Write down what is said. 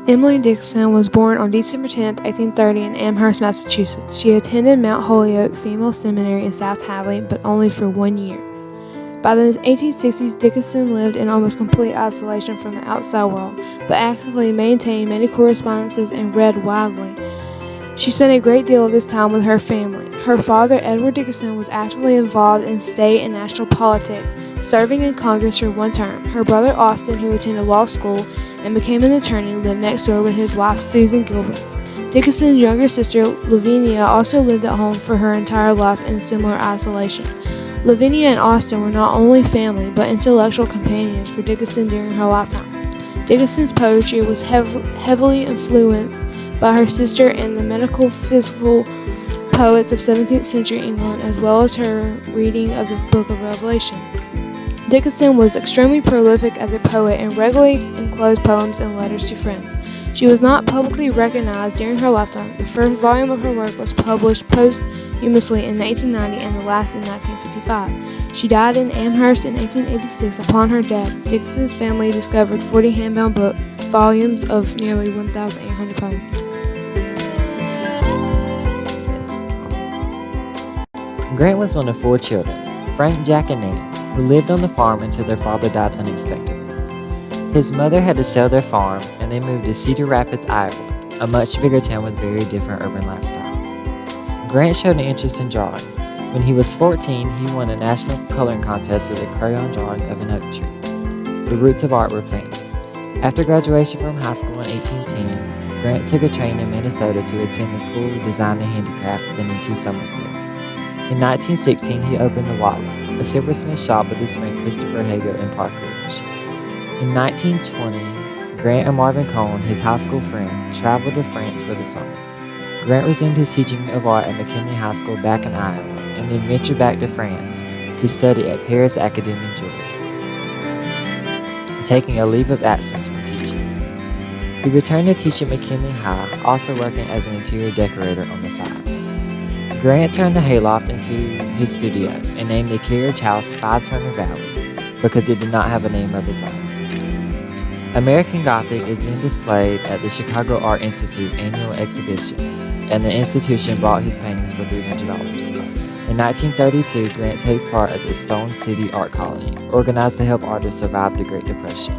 Emily Dickinson was born on December 10, 1830 in Amherst, Massachusetts. She attended Mount Holyoke Female Seminary in South Hadley, but only for 1 year. By the 1860s, Dickinson lived in almost complete isolation from the outside world, but actively maintained many correspondences and read widely. She spent a great deal of this time with her family. Her father, Edward Dickinson, was actively involved in state and national politics, serving in Congress for 1 term. Her brother Austin, who attended law school and became an attorney, lived next door with his wife Susan Gilbert. Dickinson's younger sister, Lavinia, also lived at home for her entire life in similar isolation. Lavinia and Austin were not only family, but intellectual companions for Dickinson during her lifetime. Dickinson's poetry was heavily influenced by her sister and the metaphysical poets of 17th century England, as well as her reading of the Book of Revelation. Dickinson was extremely prolific as a poet and regularly enclosed poems and letters to friends. She was not publicly recognized during her lifetime. The first volume of her work was published posthumously in 1890 and the last in 1955. She died in Amherst in 1886. Upon her death, Dickinson's family discovered 40 hand-bound volumes of nearly 1,800 poems. Grant was one of 4 children, Frank, Jack, and Nan, who lived on the farm until their father died unexpectedly. His mother had to sell their farm, and they moved to Cedar Rapids, Iowa, a much bigger town with very different urban lifestyles. Grant showed an interest in drawing. When he was 14, he won a national coloring contest with a crayon drawing of an oak tree. The roots of art were planted. After graduation from high school in 1810, Grant took a train in Minnesota to attend the School of Design and Handicrafts, spending 2 summers there. In 1916, he opened the Wallet, a silversmith shop with his friend Christopher Hago in Park Ridge. In 1920, Grant and Marvin Cohn, his high school friend, traveled to France for the summer. Grant resumed his teaching of art at McKinley High School back in Iowa, and then ventured back to France to study at Paris Académie Julie, taking a leave of absence from teaching. He returned to teach at McKinley High, also working as an interior decorator on the side. Grant turned the hayloft into his studio and named the carriage house 5 Turner Valley because it did not have a name of its own. American Gothic is then displayed at the Chicago Art Institute annual exhibition, and the institution bought his paintings for $300. In 1932, Grant takes part at the Stone City Art Colony, organized to help artists survive the Great Depression.